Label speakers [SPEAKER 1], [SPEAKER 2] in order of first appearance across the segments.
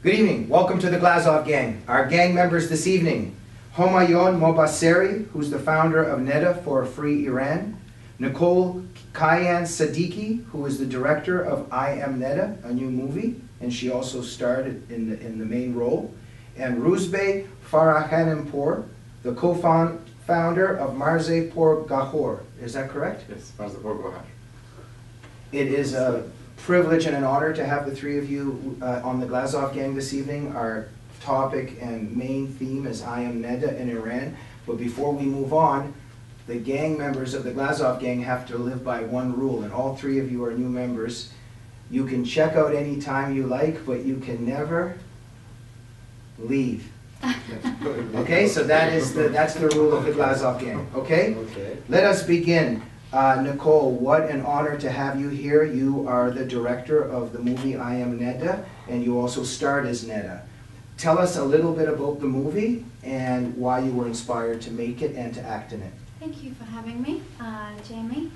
[SPEAKER 1] Good evening. Welcome to the Glazov gang. Our gang members this evening: Homayoun Mobasseri, who's the founder of Neda for a Free Iran; Nicole Kian Sadighi, who is the director of I Am Neda, a new movie, and she also starred in the main role; and Roozbeh Farahanipour, the co-founder of Marze pour Gohar. Is that correct?
[SPEAKER 2] Yes, Marze pour Gohar.
[SPEAKER 1] It is a privilege and an honor to have the three of you on the Glazov gang this evening. Our topic and main theme is I Am Neda in Iran. But before we move on, the gang members of the Glazov gang have to live by one rule, and all three of you are new members. You can check out any time you like, but you can never leave. Okay, so that's the rule of the Glazov gang. Okay?
[SPEAKER 2] Okay.
[SPEAKER 1] Let us begin. Nicole, what an honor to have you here. You are the director of the movie I Am Neda, and you also starred as Neda. Tell us a little bit about the movie and why you were inspired to make it and to act in it.
[SPEAKER 3] Thank you for having me, Jamie.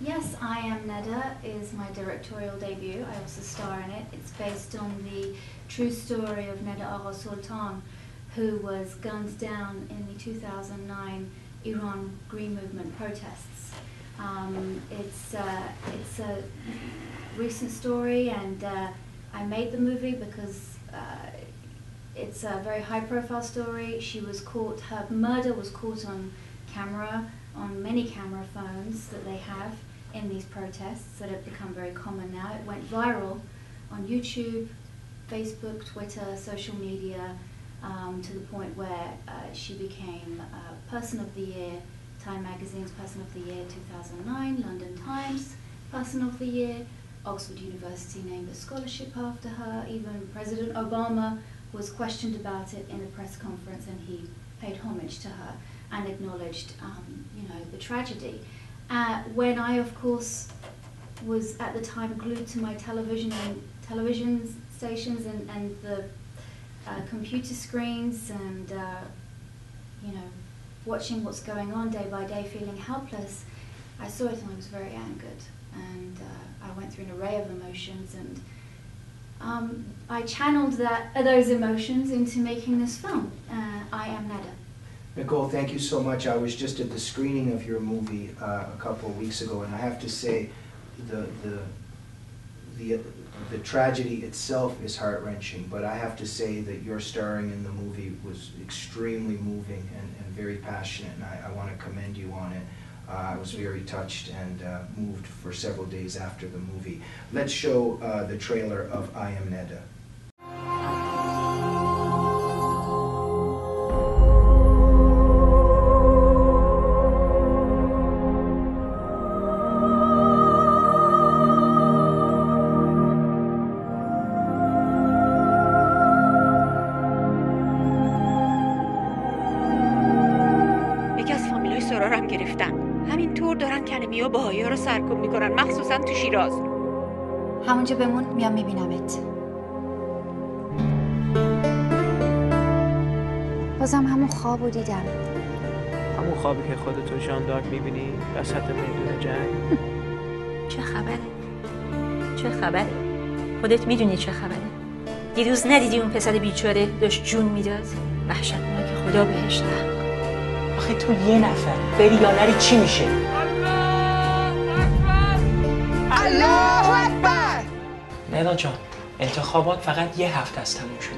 [SPEAKER 3] Yes, I Am Neda is my directorial debut. I also star in it. It's based on the true story of Neda Agha Sultan, who was gunned down in the 2009 Iran Green Movement protests. It's a recent story, and I made the movie because it's a very high-profile story. She was caught, her murder was caught on camera, on many camera phones that they have in these protests that have become very common now. It went viral on YouTube, Facebook, Twitter, social media, to the point where she became Person of the Year, Time Magazine's Person of the Year 2009, London Times Person of the Year, Oxford University named a scholarship after her. Even President Obama was questioned about it in a press conference, and he paid homage to her and acknowledged, the tragedy. When I, of course, was at the time glued to my television stations and the computer screens, and watching what's going on day by day, feeling helpless, I saw it and I was very angered, and I went through an array of emotions, and I channeled those emotions into making this film, I Am Neda.
[SPEAKER 1] Nicole, thank you so much. I was just at the screening of your movie a couple of weeks ago, and I have to say the tragedy itself is heart-wrenching, but I have to say that your starring in the movie was extremely moving and very passionate, and I want to commend you on it. I was very touched and moved for several days after the movie. Let's show the trailer of I Am Neda.
[SPEAKER 4] همینطور دارن کلمی ها باهایی ها رو سرکوب میکنن، مخصوصا تو شیراز.
[SPEAKER 5] همونجا بمون، میام میبینمت. بازم همون خوابو دیدم.
[SPEAKER 6] همون خوابی که خودتو ژاندارک میبینی وسط میدون جنگ.
[SPEAKER 7] چه خبره؟ چه خبره؟ خودت میدونی چه خبره؟ دیروز ندیدی اون پسر بیچاره داشت جون میداد؟ وحشتناک، خدا بهش رحم کنه.
[SPEAKER 6] آخه تو یه نفر بری یا نری چی میشه؟ الله اکبر! ندا جان، انتخابات فقط یه هفته از تموم شده.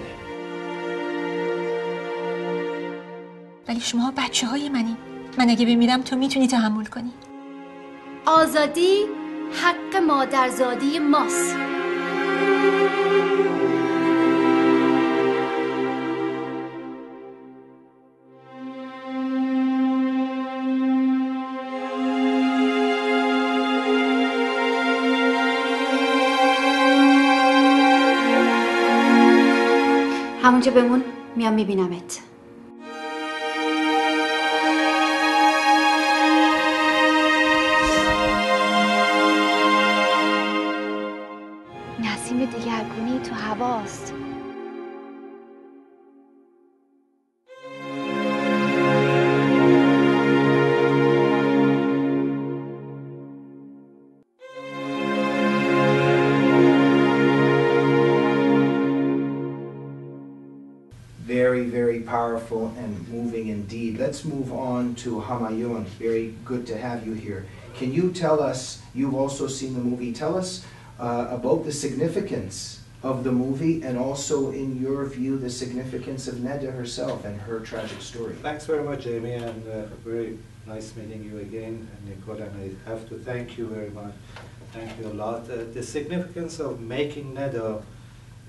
[SPEAKER 7] ولی شما بچه های منی. من اگه بمیرم تو میتونی تحمل کنی.
[SPEAKER 5] آزادی حق مادرزادی ماست. همونجا بمون، میام میبینمت. نسیم دیگرگونی تو هواست.
[SPEAKER 1] powerful and moving indeed. Let's move on to Homayoun. Very good to have you here. Can you tell us, you've also seen the movie, tell us about the significance of the movie and also, in your view, the significance of Neda herself and her tragic story.
[SPEAKER 2] Thanks very much, Jamie, and very nice meeting you again, Nicole, and I have to thank you very much. Thank you a lot. The significance of making Neda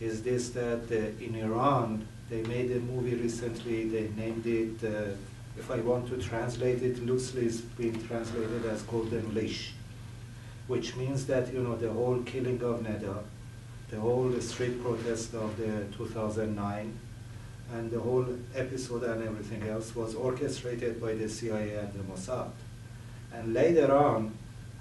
[SPEAKER 2] is this, that in Iran, they made a movie recently, they named it, if I want to translate it loosely, it's been translated as Golden Leash, which means that, you know, the whole killing of Neda, the whole street protest of the 2009, and the whole episode and everything else was orchestrated by the CIA and the Mossad. And later on,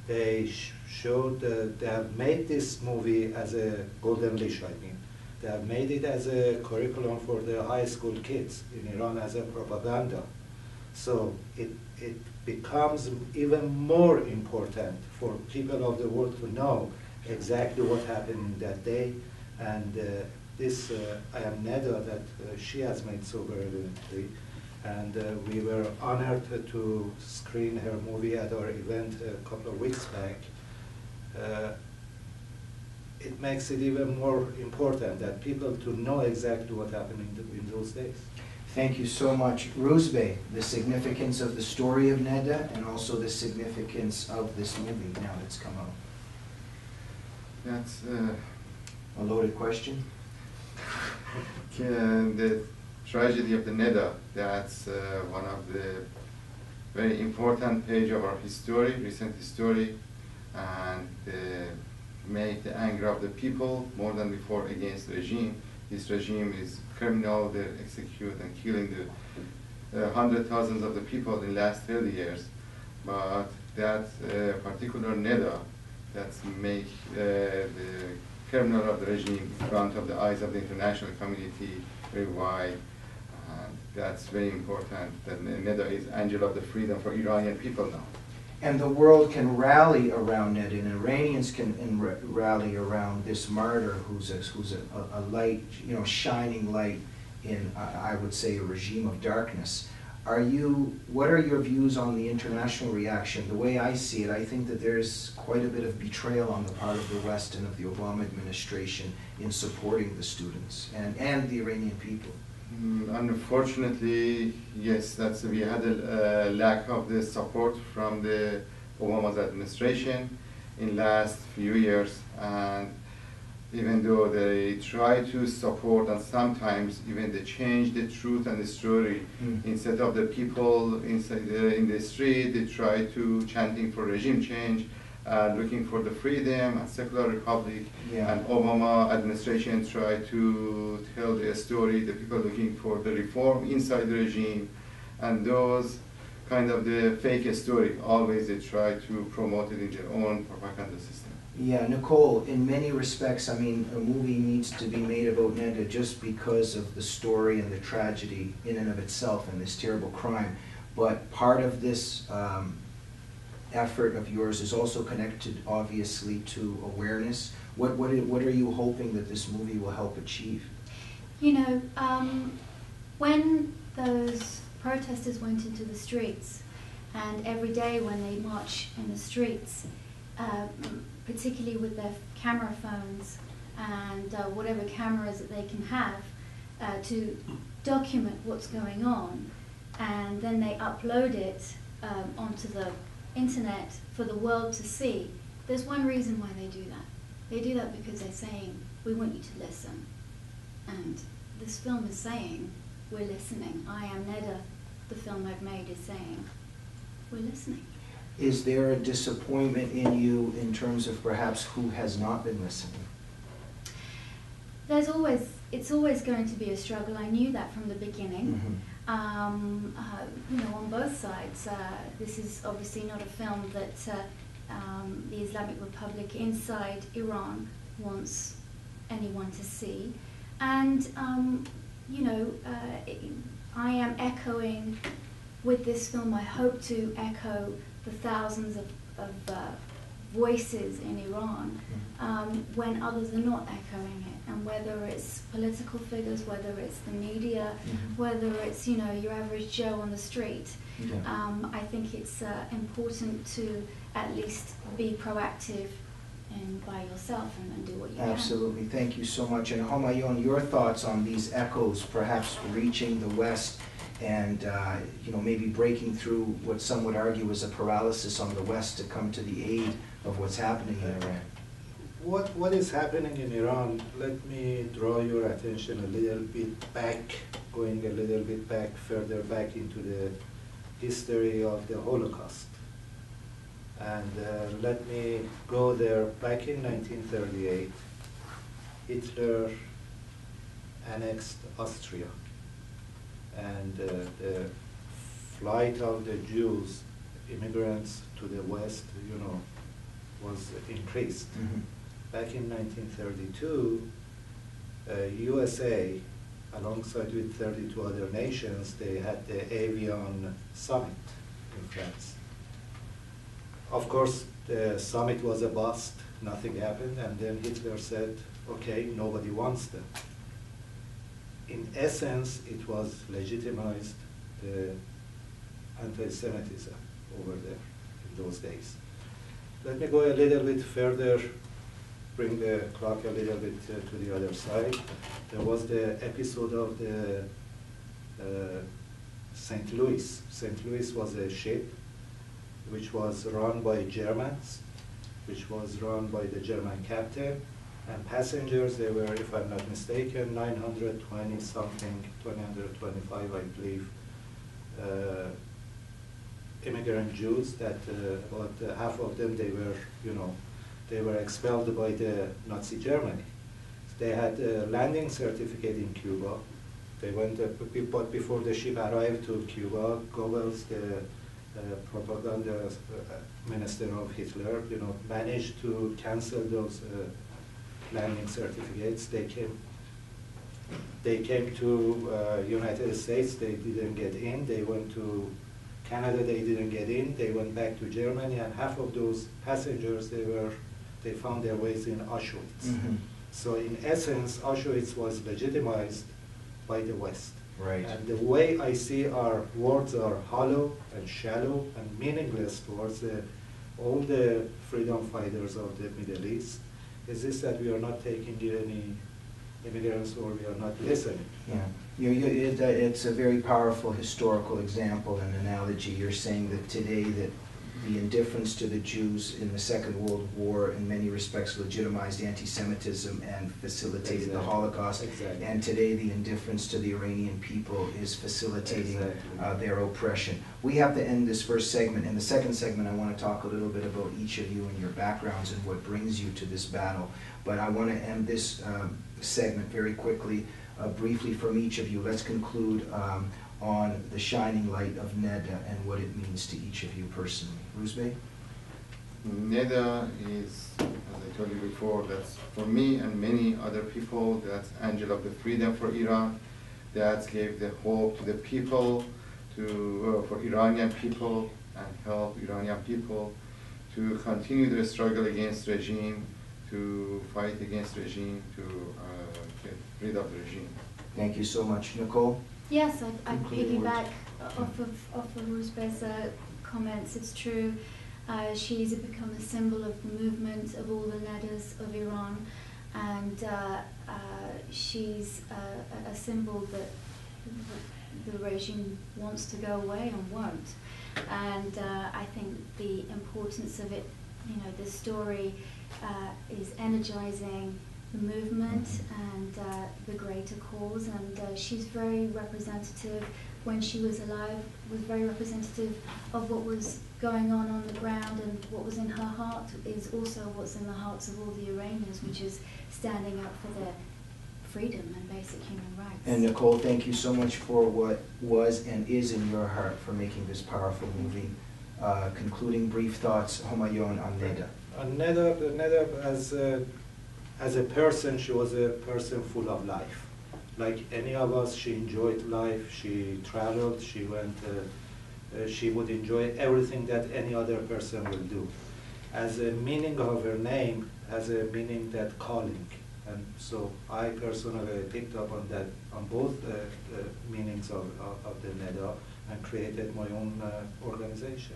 [SPEAKER 2] they showed, they have made this movie as a Golden Leash, I mean. They have made it as a curriculum for the high school kids in Iran as a propaganda. So it becomes even more important for people of the world to know exactly what happened in that day. And this I Am Neda that she has made so brilliantly. And we were honored to screen her movie at our event a couple of weeks back. It makes it even more important that people to know exactly what happened in those days.
[SPEAKER 1] Thank you so much. Roozbeh, the significance of the story of Neda and also the significance of this movie now that's come out.
[SPEAKER 8] That's
[SPEAKER 1] a loaded question.
[SPEAKER 8] The tragedy of the Neda, that's one of the very important page of our history, recent history, and make the anger of the people more than before against the regime. This regime is criminal, they execute and killing the hundred thousands of the people in the last 30 years. But that particular Neda, that's make the criminal of the regime in front of the eyes of the international community very wide. And that's very important, that Neda is angel of the freedom for Iranian people now.
[SPEAKER 1] And the world can rally around it, and Iranians can rally around this martyr who's a light, you know, shining light in, I would say, a regime of darkness. What are your views on the international reaction? The way I see it, I think that there's quite a bit of betrayal on the part of the West and of the Obama administration in supporting the students and the Iranian people.
[SPEAKER 8] Unfortunately, yes, we had a lack of the support from the Obama's administration in last few years, and even though they try to support and sometimes even they change the truth and the story, instead of the people inside in the street, they try to chanting for regime change, looking for the freedom and secular republic.
[SPEAKER 1] Yeah.
[SPEAKER 8] And Obama administration tried to tell the story, the people looking for the reform inside the regime, and those kind of the fake story, always they try to promote it in their own propaganda system.
[SPEAKER 1] Yeah, Nicole, in many respects, I mean, a movie needs to be made about Neda just because of the story and the tragedy in and of itself and this terrible crime. But part of this effort of yours is also connected, obviously, to awareness. What are you hoping that this movie will help achieve?
[SPEAKER 3] You know, when those protesters went into the streets, and every day when they march in the streets, particularly with their camera phones and whatever cameras that they can have to document what's going on, and then they upload it onto the internet for the world to see. There's one reason why they do that. They do that because they're saying, we want you to listen. And this film is saying, we're listening. I Am Neda, the film I've made, is saying, we're listening.
[SPEAKER 1] Is there a disappointment in you in terms of perhaps who has not been listening?
[SPEAKER 3] It's always going to be a struggle. I knew that from the beginning.
[SPEAKER 1] Mm-hmm.
[SPEAKER 3] You know, on both sides. This is obviously not a film that the Islamic Republic inside Iran wants anyone to see. And, you know, I am echoing with this film, I hope to echo the thousands of voices in Iran when others are not echoing it, and whether it's political figures, whether it's the media, whether it's your average Joe on the street. I think it's important to at least be proactive and by yourself and do what you can.
[SPEAKER 1] Absolutely, thank you so much. And Homayoun, your thoughts on these echoes perhaps reaching the West and maybe breaking through what some would argue is a paralysis on the West to come to the aid of what's happening in Iran?
[SPEAKER 2] What is happening in Iran, let me draw your attention a little bit back, going a little bit back, further back into the history of the Holocaust. And let me go there. Back in 1938, Hitler annexed Austria. And the flight of the Jews, immigrants to the West, was increased. Back in 1932, USA, alongside with 32 other nations, they had the Avion Summit in France. Of course, the summit was a bust, nothing happened, and then Hitler said, okay, nobody wants them. In essence, it was legitimized the anti-Semitism over there in those days. Let me go a little bit further, bring the clock a little bit to the other side. There was the episode of the St. Louis. St. Louis was a ship which was run by Germans, which was run by the German captain, and passengers, they were, if I'm not mistaken, 920 something, 925, I believe, immigrant Jews that about half of them, they were expelled by the Nazi Germany. They had a landing certificate in Cuba. They went, but before the ship arrived to Cuba, Goebbels, the propaganda minister of Hitler, managed to cancel those landing certificates. They came to United States. They didn't get in. They went to Canada. They didn't get in. They went back to Germany, and half of those passengers they found their ways in Auschwitz. So in essence, Auschwitz was legitimized by the West.
[SPEAKER 1] Right.
[SPEAKER 2] And the way I see our words are hollow and shallow and meaningless towards all the freedom fighters of the Middle East is this, that we are not taking any immigrants or we are not listening.
[SPEAKER 1] Yeah, it's a very powerful historical example and analogy. You're saying that today that the indifference to the Jews in the Second World War in many respects legitimized anti-Semitism and facilitated the Holocaust. And today the indifference to the Iranian people is facilitating their oppression. We have to end this first segment. In the second segment, I want to talk a little bit about each of you and your backgrounds and what brings you to this battle. But I want to end this segment very quickly, briefly from each of you. Let's conclude on the shining light of Neda and what it means to each of you personally. Roozbeh?
[SPEAKER 8] Neda is, as I told you before, that's for me and many other people, that's angel of the freedom for Iran, that gave the hope to the people, for Iranian people, and help Iranian people to continue their struggle against regime, to fight against regime, to get rid of the regime.
[SPEAKER 1] Thank you so much. Nicole?
[SPEAKER 3] Yes, I piggyback off of Roozbeh's comments. It's true. She's become a symbol of the movement of all the Nedas of Iran, and she's a symbol that the regime wants to go away and won't. And I think the importance of it, the story is energizing the movement and the greater cause, and she's very representative. When she was alive, was very representative of what was going on the ground, and what was in her heart is also what's in the hearts of all the Iranians, which is standing up for their freedom and basic human rights.
[SPEAKER 1] And Nicole, thank you so much for what was and is in your heart for making this powerful movie. Concluding brief thoughts, Homayoun, on Neda.
[SPEAKER 2] Neda, as a person, she was a person full of life. Like any of us, she enjoyed life, she traveled, she went, she would enjoy everything that any other person will do. as a meaning of her name, as a meaning that calling. And so I personally picked up on that, on both meanings of the Neda, and created my own organization.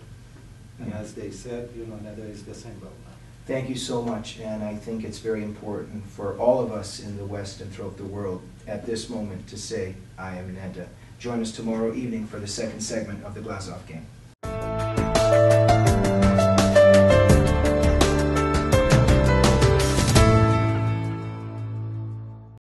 [SPEAKER 2] And as they said, you know, Neda is the symbol now.
[SPEAKER 1] Thank you so much, and I think it's very important for all of us in the West and throughout the world at this moment to say, I am Neda. Join us tomorrow evening for the second segment of the Glazov game.